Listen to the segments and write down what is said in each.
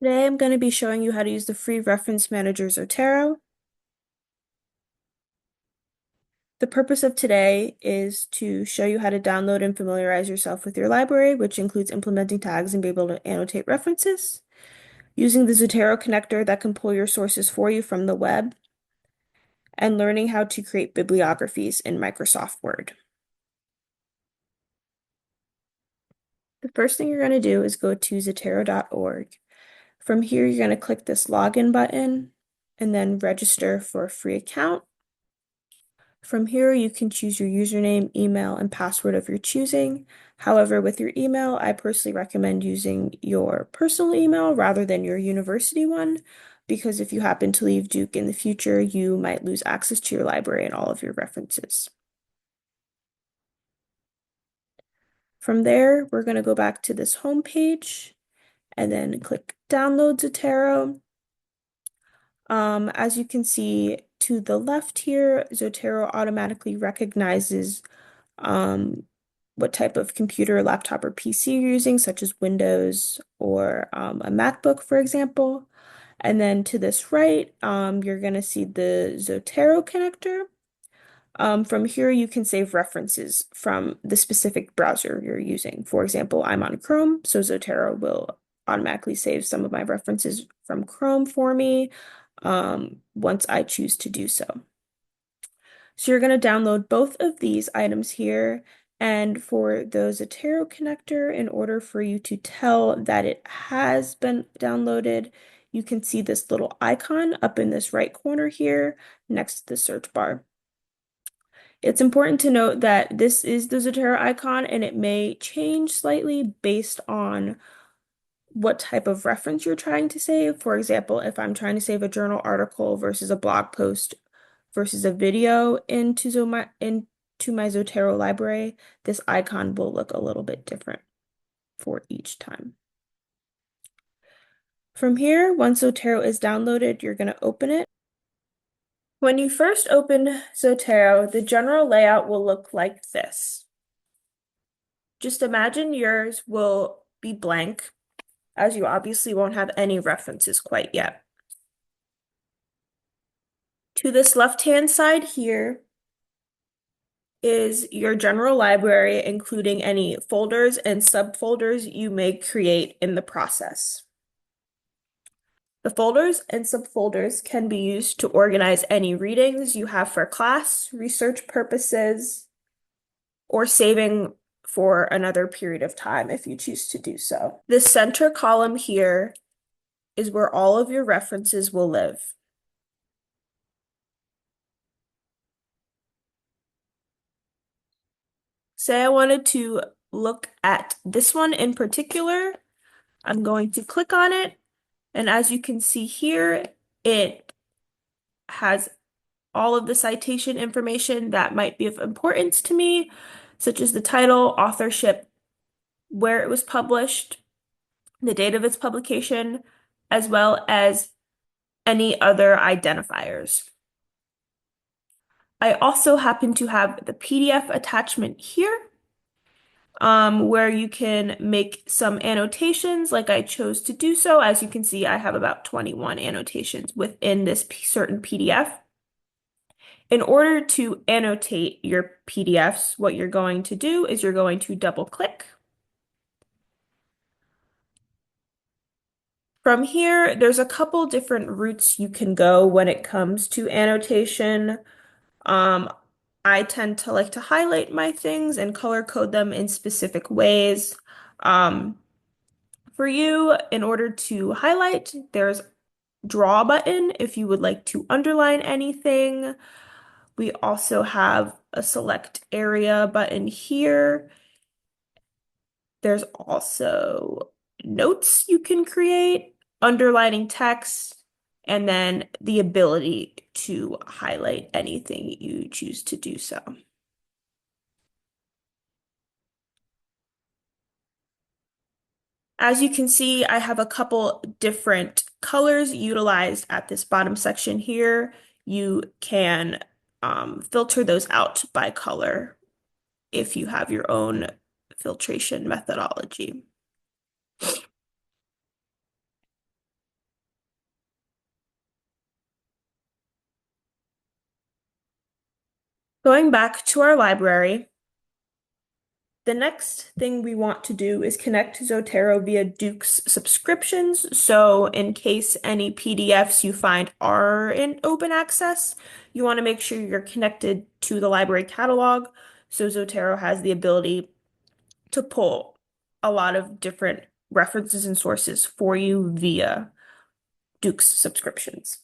Today I'm going to be showing you how to use the free reference manager Zotero. The purpose of today is to show you how to download and familiarize yourself with your library, which includes implementing tags and be able to annotate references, using the Zotero connector that can pull your sources for you from the web, and learning how to create bibliographies in Microsoft Word. The first thing you're going to do is go to zotero.org. From here, you're going to click this login button and then register for a free account. From here, you can choose your username, email, and password of your choosing. However, with your email, I personally recommend using your personal email rather than your university one, because if you happen to leave Duke in the future, you might lose access to your library and all of your references. From there, we're going to go back to this home page and then click Download Zotero. As you can see to the left here, Zotero automatically recognizes what type of computer, laptop, or PC you're using, such as Windows or a MacBook, for example. And then to this right, you're going to see the Zotero connector. From here, you can save references from the specific browser you're using. For example, I'm on Chrome, so Zotero will automatically save some of my references from Chrome for me once I choose to do so. So you're going to download both of these items here. And for the Zotero connector, in order for you to tell that it has been downloaded, you can see this little icon up in this right corner here next to the search bar. It's important to note that this is the Zotero icon and it may change slightly based on what type of reference you're trying to save. For example, if I'm trying to save a journal article versus a blog post versus a video into my Zotero library, this icon will look a little bit different for each time. From here, once Zotero is downloaded, you're going to open it. When you first open Zotero, the general layout will look like this. Just imagine yours will be blank, as you obviously won't have any references quite yet. To this left-hand side here is your general library, including any folders and subfolders you may create in the process. The folders and subfolders can be used to organize any readings you have for class, research purposes, or saving for another period of time if you choose to do so. The center column here is where all of your references will live. Say I wanted to look at this one in particular, I'm going to click on it, and as you can see here, it has all of the citation information that might be of importance to me, such as the title, authorship, where it was published, the date of its publication, as well as any other identifiers. I also happen to have the PDF attachment here, where you can make some annotations like I chose to do so. As you can see, I have about 21 annotations within this certain PDF. In order to annotate your PDFs, what you're going to do is you're going to double click. From here, there's a couple different routes you can go when it comes to annotation. Um, I tend to like to highlight my things and color code them in specific ways. Um, for you, in order to highlight, there's draw button if you would like to underline anything. We also have a select area button here. There's also notes you can create, underlining text, and then the ability to highlight anything you choose to do so. As you can see, I have a couple different colors utilized at this bottom section here. You can filter those out by color if you have your own filtration methodology. Going back to our library, the next thing we want to do is connect Zotero via Duke's subscriptions. So in case any PDFs you find are in open access, you want to make sure you're connected to the library catalog. So Zotero has the ability to pull a lot of different references and sources for you via Duke's subscriptions.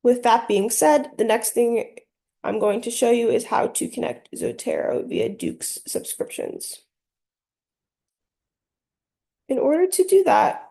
With that being said, the next thing I'm going to show you is how to connect Zotero via Duke's subscriptions. In order to do that,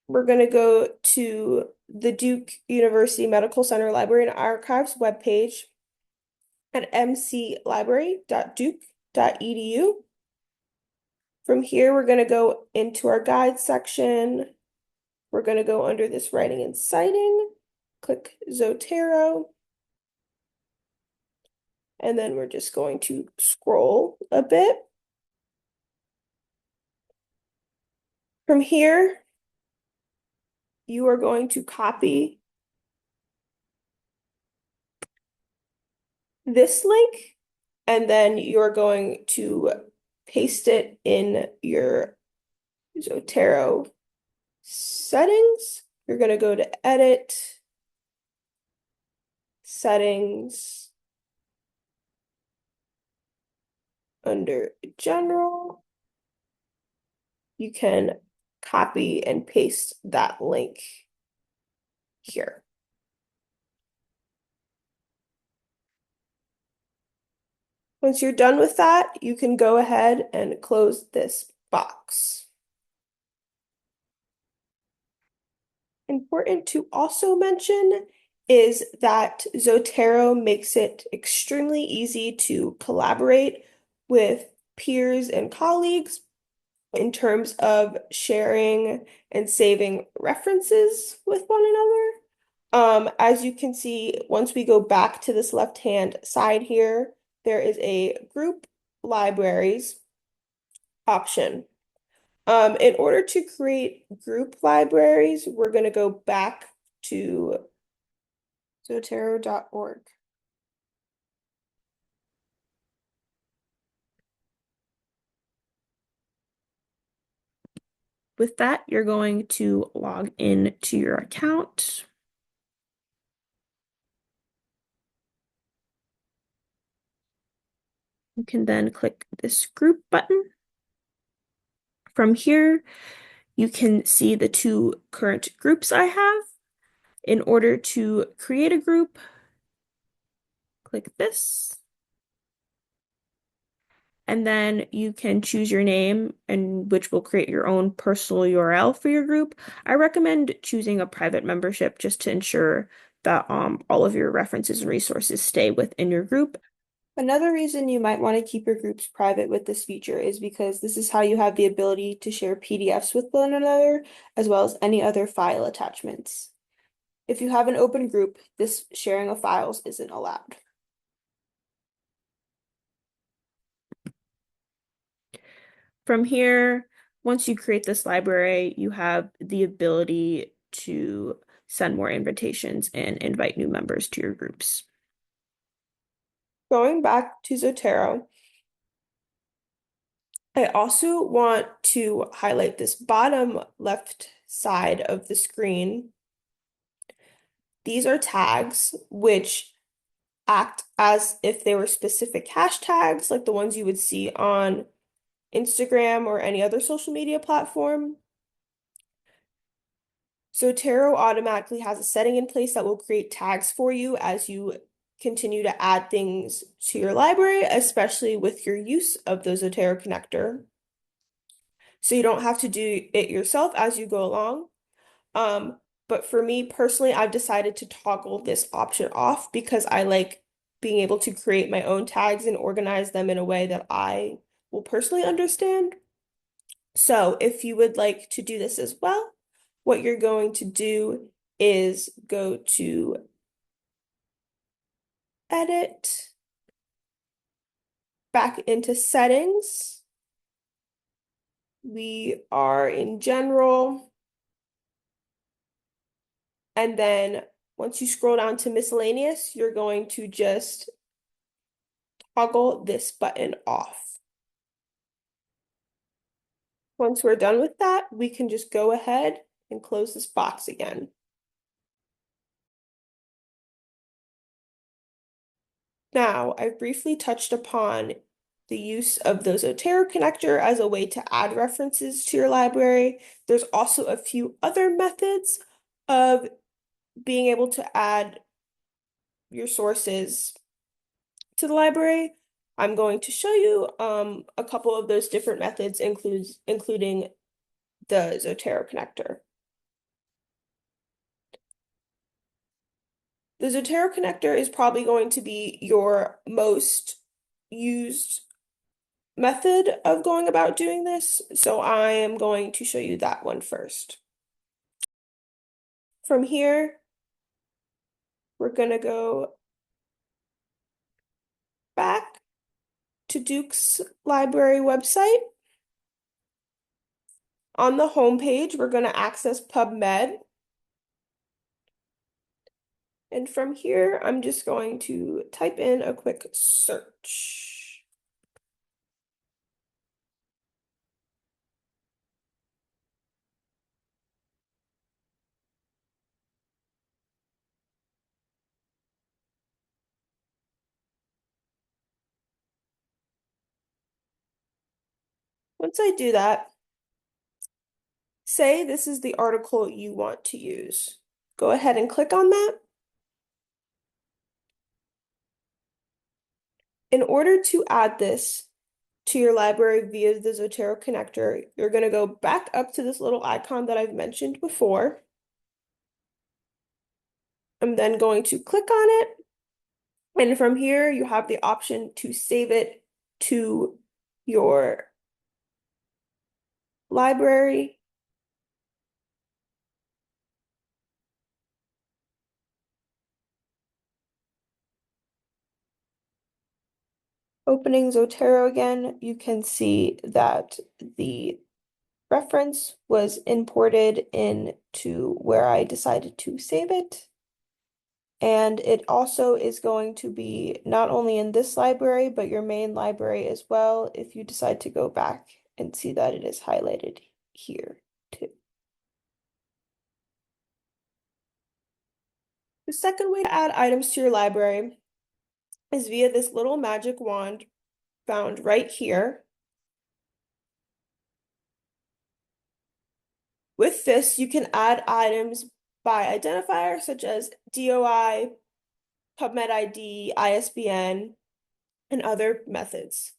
we're going to go to the Duke University Medical Center Library and Archives webpage at mclibrary.duke.edu. From here, we're going to go into our guide section. We're going to go under this writing and citing, click Zotero, and then we're just going to scroll a bit. From here, you are going to copy this link, and then you're going to paste it in your Zotero settings. You're going to go to Edit, Settings, under General. You can copy and paste that link here. Once you're done with that, you can go ahead and close this box. Important to also mention is that Zotero makes it extremely easy to collaborate with peers and colleagues in terms of sharing and saving references with one another. As you can see, once we go back to this left-hand side here, there is a group libraries option. In order to create group libraries, we're going to go back to Zotero.org. With that, you're going to log in to your account. You can then click this group button. From here, you can see the two current groups I have. In order to create a group, click this. And then you can choose your name, and which will create your own personal URL for your group. I recommend choosing a private membership just to ensure that all of your references and resources stay within your group. Another reason you might want to keep your groups private with this feature is because this is how you have the ability to share PDFs with one another, as well as any other file attachments. If you have an open group, this sharing of files isn't allowed. From here, once you create this library, you have the ability to send more invitations and invite new members to your groups. Going back to Zotero, I also want to highlight this bottom left side of the screen. These are tags which act as if they were specific hashtags, like the ones you would see on Instagram or any other social media platform. Zotero automatically has a setting in place that will create tags for you as you continue to add things to your library, especially with your use of the Zotero connector. So you don't have to do it yourself as you go along. But for me personally, I've decided to toggle this option off because I like being able to create my own tags and organize them in a way that I will personally understand. So if you would like to do this as well, what you're going to do is go to Edit, back into Settings. We are in General. And then once you scroll down to miscellaneous, you're going to just toggle this button off. Once we're done with that, we can just go ahead and close this box again. Now, I've briefly touched upon the use of the Zotero connector as a way to add references to your library. There's also a few other methods of being able to add your sources to the library. I'm going to show you a couple of those different methods, including the Zotero connector. The Zotero connector is probably going to be your most used method of going about doing this, so I am going to show you that one first. From here, we're going to go back to Duke's library website. On the home page, we're going to access PubMed. And from here, I'm just going to type in a quick search. Once I do that, say this is the article you want to use. Go ahead and click on that. In order to add this to your library via the Zotero connector, you're going to go back up to this little icon that I've mentioned before. I'm then going to click on it. And from here, you have the option to save it to your library. Opening Zotero again, you can see that the reference was imported into where I decided to save it. And it also is going to be not only in this library, but your main library as well, if you decide to go back and see that it is highlighted here too. The second way to add items to your library is via this little magic wand found right here. With this, you can add items by identifier such as DOI, PubMed ID, ISBN, and other methods.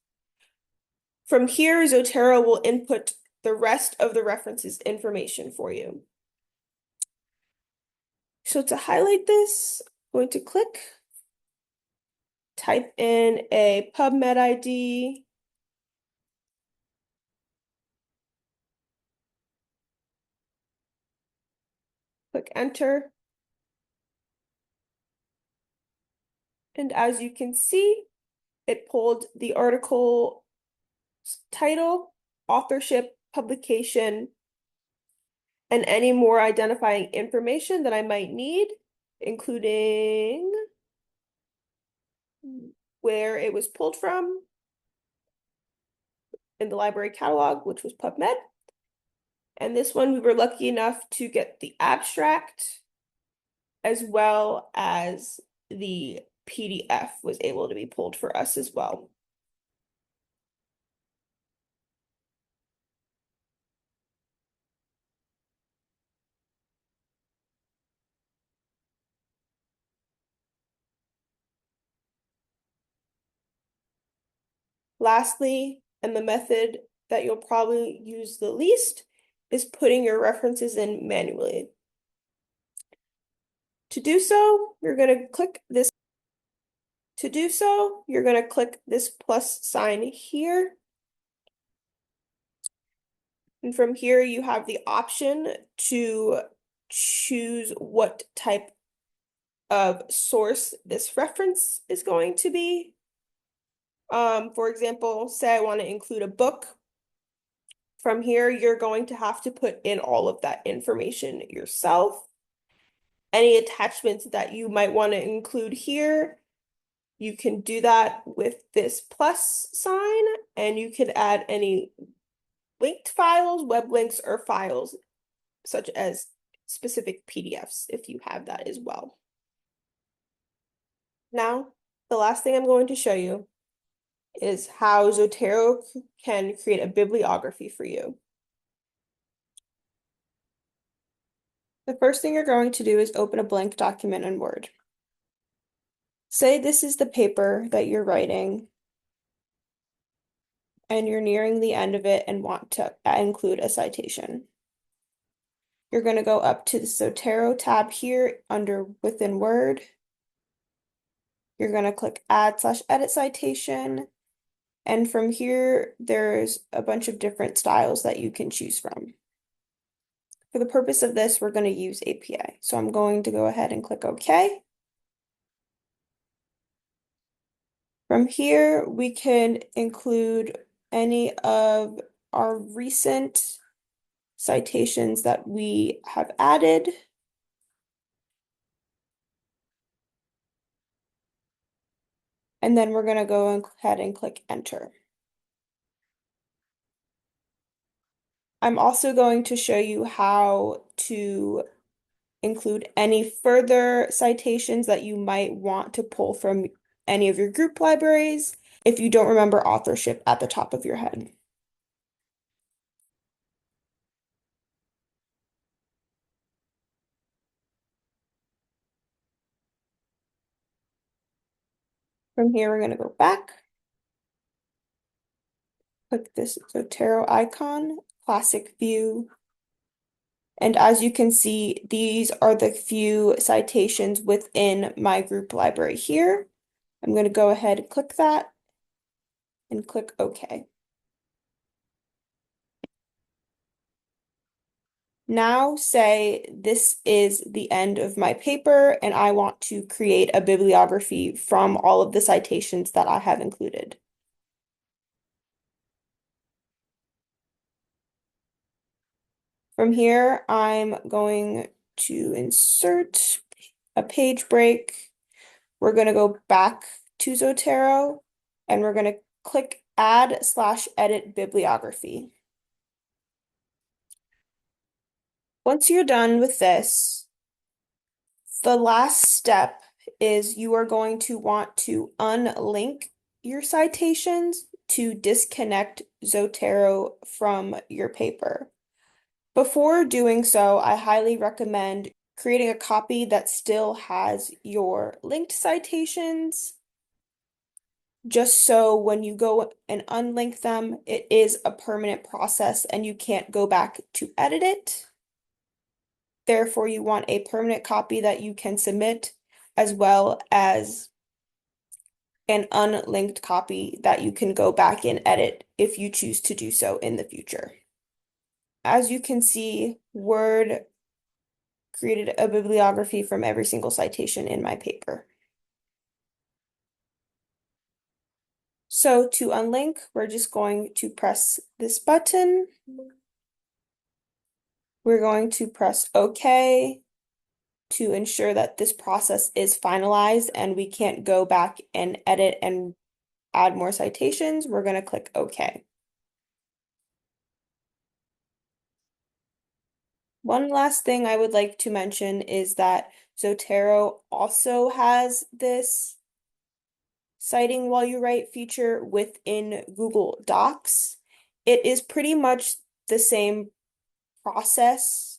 From here, Zotero will input the rest of the references information for you. So to highlight this, I'm going to click, type in a PubMed ID, click enter. And as you can see, it pulled the article title, authorship, publication, and any more identifying information that I might need, including where it was pulled from in the library catalog, which was PubMed. And this one, we were lucky enough to get the abstract as well as the PDF was able to be pulled for us as well. Lastly, and the method that you'll probably use the least, is putting your references in manually. To do so, you're going to click this. To do so, you're going to click this plus sign here. And from here, you have the option to choose what type of source this reference is going to be. For example, say I want to include a book. From here, you're going to have to put in all of that information yourself. Any attachments that you might want to include here, you can do that with this plus sign, and you can add any linked files, web links, or files such as specific PDFs if you have that as well. Now, the last thing I'm going to show you is how Zotero can create a bibliography for you. The first thing you're going to do is open a blank document in Word. Say this is the paper that you're writing, and you're nearing the end of it and want to include a citation. You're going to go up to the Zotero tab here under within Word. You're going to click Add/Edit Citation. And from here, there's a bunch of different styles that you can choose from. For the purpose of this, we're going to use APA. So I'm going to go ahead and click OK. From here, we can include any of our recent citations that we have added. And then we're going to go ahead and click Enter. I'm also going to show you how to include any further citations that you might want to pull from any of your group libraries if you don't remember authorship at the top of your head. From here, we're going to go back, click this Zotero icon, classic view. And as you can see, these are the few citations within my group library here. I'm going to go ahead and click that and click OK. Now say this is the end of my paper and I want to create a bibliography from all of the citations that I have included. From here, I'm going to insert a page break. We're going to go back to Zotero and we're going to click Add/Edit Bibliography. Once you're done with this, the last step is you are going to want to unlink your citations to disconnect Zotero from your paper. Before doing so, I highly recommend creating a copy that still has your linked citations, just so when you go and unlink them, it is a permanent process and you can't go back to edit it. Therefore, you want a permanent copy that you can submit, as well as an unlinked copy that you can go back and edit if you choose to do so in the future. As you can see, Word created a bibliography from every single citation in my paper. So to unlink, we're just going to press this button. We're going to press OK to ensure that this process is finalized and we can't go back and edit and add more citations. We're going to click OK. One last thing I would like to mention is that Zotero also has this citing while you write feature within Google Docs. It is pretty much the same process.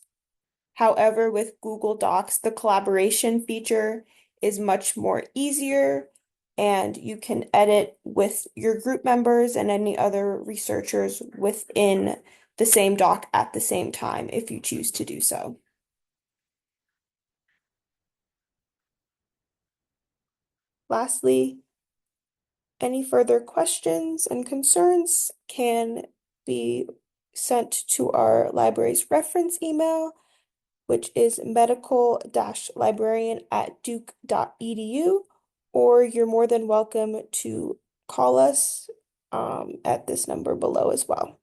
However, with Google Docs, the collaboration feature is much more easier, and you can edit with your group members and any other researchers within the same doc at the same time if you choose to do so. Lastly, any further questions and concerns can be sent to our library's reference email, which is medical-librarian@duke.edu, or you're more than welcome to call us at this number below as well.